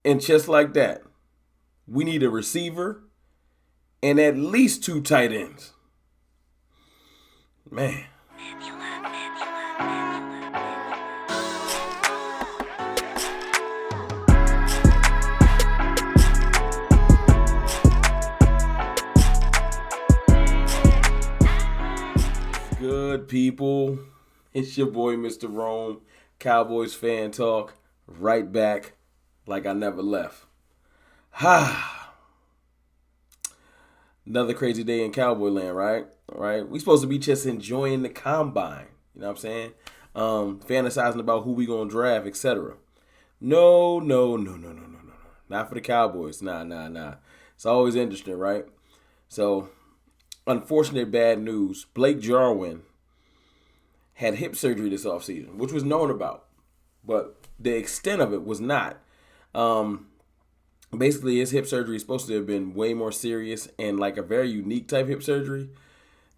And just like that, we need a receiver and at least two tight ends. Man. Good people. It's your boy, Mr. Rome, Cowboys fan talk, right back like I never left. Ha! Another crazy day in Cowboy land, right? Right? We supposed to be just enjoying the combine. You know what I'm saying? Fantasizing about who we gonna draft, etc. No. Not for the Cowboys. Nah. It's always interesting, right? So, unfortunate bad news. Blake Jarwin had hip surgery this offseason, which was known about, but the extent of it was not. Um, Basically, his hip surgery is supposed to have been way more serious and like a very unique type hip surgery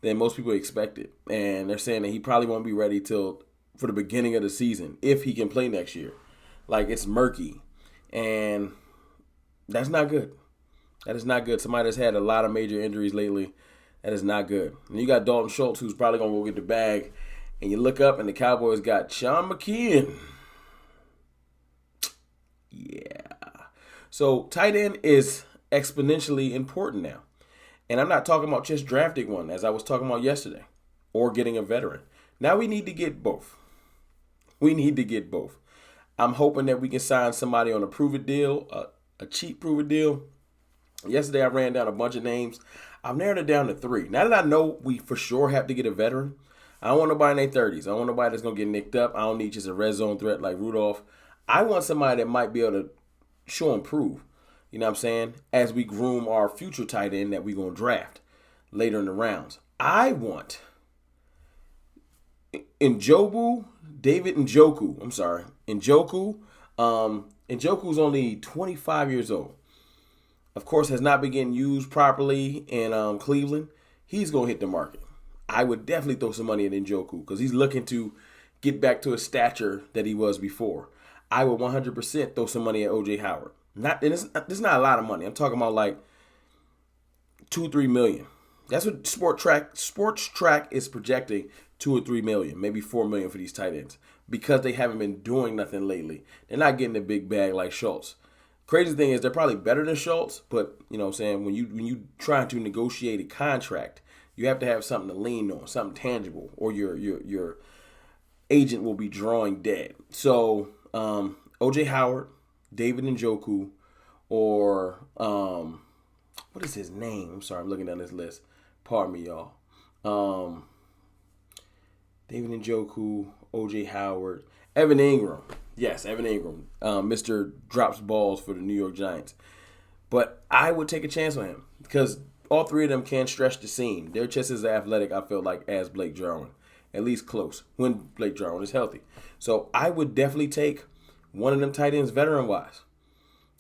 than most people expected. And they're saying that he probably won't be ready till for the beginning of the season if he can play next year. Like, it's murky, and that's not good. That is not good. Somebody that's had a lot of major injuries lately. That is not good. And you got Dalton Schultz, who's probably going to go get the bag. And you look up, and the Cowboys got Sean McKeon. Yeah. So tight end is exponentially important now. And I'm not talking about just drafting one, as I was talking about yesterday, or getting a veteran. Now we need to get both. We need to get both. I'm hoping that we can sign somebody on a prove-it deal, a cheap prove-it deal. Yesterday I ran down a bunch of names. I've narrowed it down to 3. Now that I know we for sure have to get a veteran, I don't want nobody in their 30s. I don't want nobody that's going to get nicked up. I don't need just a red zone threat like Rudolph. I want somebody that might be able to show and prove, you know what I'm saying, as we groom our future tight end that we're going to draft later in the rounds. I want David Njoku. I'm sorry. Njoku. Njoku's only 25 years old. Of course, has not been getting used properly in Cleveland. He's going to hit the market. I would definitely throw some money at Njoku because he's looking to get back to his stature that he was before. I would 100% throw some money at O.J. Howard. This is not a lot of money. I'm talking about like 2-3 million. That's what Sports Track is projecting, 2 or 3 million, maybe 4 million for these tight ends because they haven't been doing nothing lately. They're not getting a big bag like Schultz. Crazy thing is they're probably better than Schultz, but you know what I'm saying, when you try to negotiate a contract, you have to have something to lean on, something tangible, or your agent will be drawing dead. So O.J. Howard, David Njoku, or what is his name? I'm sorry, I'm looking down this list. Pardon me, y'all. David Njoku, O.J. Howard, Evan Ingram. Yes, Evan Ingram, Mr. Drops Balls for the New York Giants. But I would take a chance on him because all 3 of them can stretch the seam. They're just as athletic, I feel like, as Blake Jarwin. At least close when Blake Jarwin is healthy. So I would definitely take one of them tight ends veteran-wise.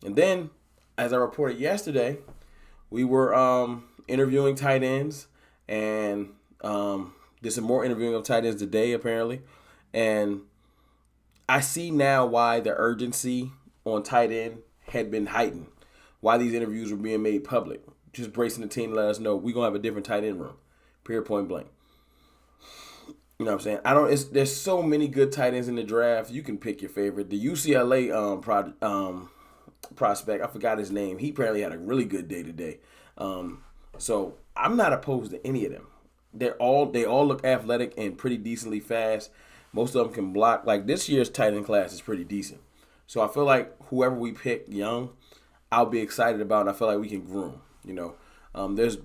And then, as I reported yesterday, we were interviewing tight ends and did some more interviewing of tight ends today, apparently. And I see now why the urgency on tight end had been heightened, why these interviews were being made public. Just bracing the team to let us know we're going to have a different tight end room, period, point blank. You know what I'm saying? There's so many good tight ends in the draft. You can pick your favorite. The UCLA prospect, I forgot his name. He apparently had a really good day today. So I'm not opposed to any of them. They all look athletic and pretty decently fast. Most of them can block. Like, this year's tight end class is pretty decent. So I feel like whoever we pick young, I'll be excited about, and I feel like we can groom. You know, there's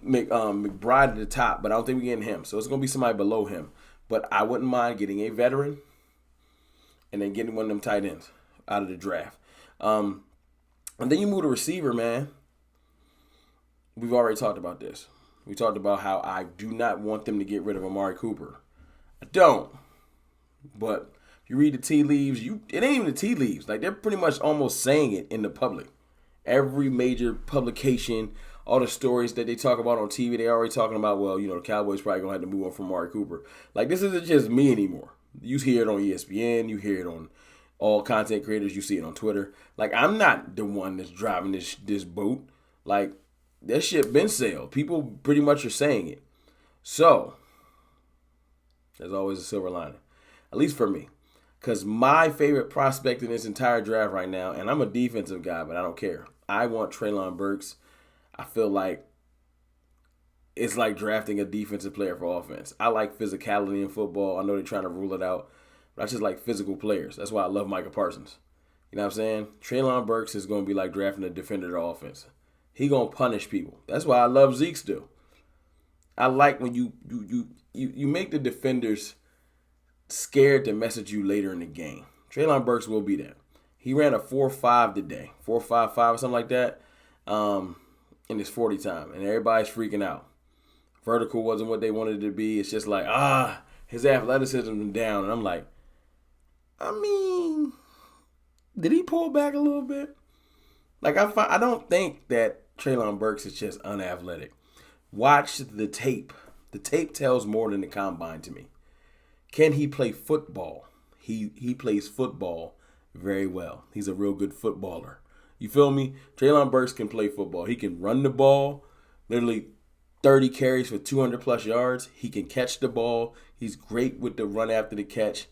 McBride at the top, but I don't think we're getting him. So it's going to be somebody below him. But I wouldn't mind getting a veteran and then getting one of them tight ends out of the draft. And then you move to receiver, man. We've already talked about this. We talked about how I do not want them to get rid of Amari Cooper. I don't. But if you read the tea leaves, it ain't even the tea leaves. Like, they're pretty much almost saying it in the public. Every major publication, all the stories that they talk about on TV, they already talking about, well, you know, the Cowboys probably going to have to move on from Amari Cooper. Like, this isn't just me anymore. You hear it on ESPN. You hear it on all content creators, you see it on Twitter. Like, I'm not the one that's driving this boat. Like, that shit been sailed. People pretty much are saying it. So, there's always a silver lining. At least for me. Because my favorite prospect in this entire draft right now, and I'm a defensive guy, but I don't care. I want Treylon Burks. I feel like it's like drafting a defensive player for offense. I like physicality in football. I know they're trying to rule it out. But I just like physical players. That's why I love Micah Parsons. You know what I'm saying? Treylon Burks is going to be like drafting a defender to offense. He going to punish people. That's why I love Zeke still. I like when you make the defenders scared to message you later in the game. Treylon Burks will be that. He ran a 4.5 today. 4.55 or something like that in his 40 time. And everybody's freaking out. Vertical wasn't what they wanted it to be. It's just like, his athleticism is down. And I'm like, I mean, did he pull back a little bit? Like, I don't think that Treylon Burks is just unathletic. Watch the tape. The tape tells more than the combine to me. Can he play football? He plays football very well. He's a real good footballer. You feel me? Treylon Burks can play football. He can run the ball, literally 30 carries for 200 plus yards. He can catch the ball. He's great with the run after the catch.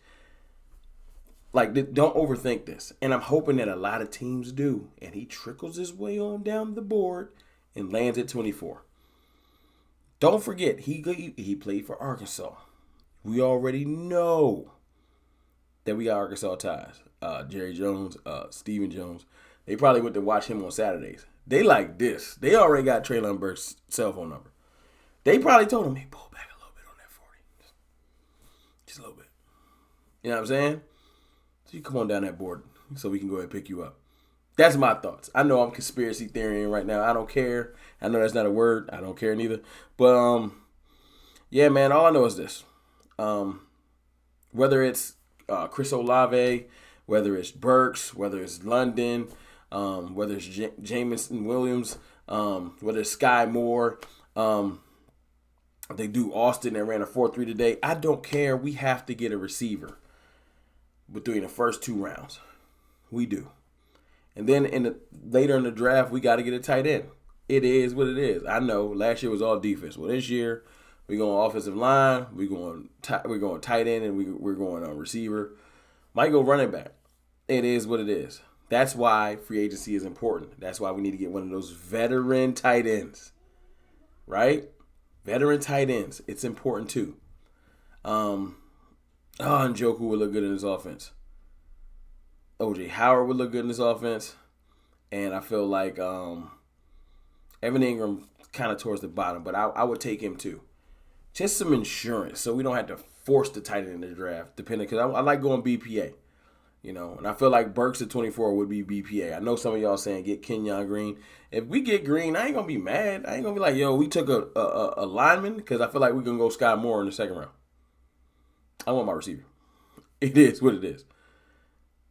Like, don't overthink this. And I'm hoping that a lot of teams do. And he trickles his way on down the board and lands at 24. Don't forget, he played for Arkansas. We already know that we got Arkansas ties. Jerry Jones, Stephen Jones. They probably went to watch him on Saturdays. They like this. They already got Treylon Burks' cell phone number. They probably told him, hey, pull back a little bit on that 40. Just a little bit. You know what I'm saying? So you come on down that board so we can go ahead and pick you up. That's my thoughts. I know I'm conspiracy theorying right now. I don't care. I know that's not a word. I don't care neither. But, yeah, man, all I know is this. Whether it's Chris Olave, whether it's Burks, whether it's London, whether it's Jameson Williams, whether it's Sky Moore, they do Austin that ran a 4.3 today. I don't care. We have to get a receiver between the first 2 rounds. We do. And then later in the draft, we got to get a tight end. It is what it is. I know last year was all defense. Well, this year we're going offensive line, we're going tight end, and we're going on receiver. Might go running back. It is what it is. That's why free agency is important. That's why we need to get one of those veteran tight ends, right? Veteran tight ends. It's important too. And Njoku would look good in this offense. O.J. Howard would look good in this offense. And I feel like Evan Ingram kind of towards the bottom, but I would take him too. Just some insurance so we don't have to force the tight end in the draft, depending, because I like going BPA. You know, and I feel like Burks at 24 would be BPA. I know some of y'all saying get Kenyon Green. If we get Green, I ain't going to be mad. I ain't going to be like, yo, we took a lineman, because I feel like we're going to go Sky Moore in the second round. I want my receiver. It is what it is.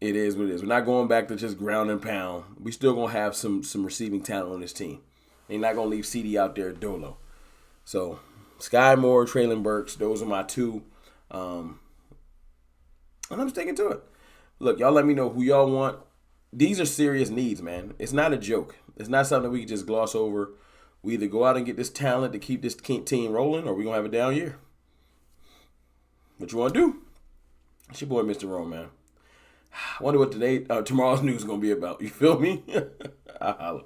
It is what it is. We're not going back to just ground and pound. We still going to have some receiving talent on this team. They're not going to leave CD out there dolo. So, Sky Moore, Treylon Burks, those are my 2. And I'm sticking to it. Look, y'all let me know who y'all want. These are serious needs, man. It's not a joke. It's not something that we can just gloss over. We either go out and get this talent to keep this team rolling, or we're going to have a down year. What you want to do? It's your boy, Mr. Rome, man. I wonder what tomorrow's news is going to be about. You feel me? I'll holla.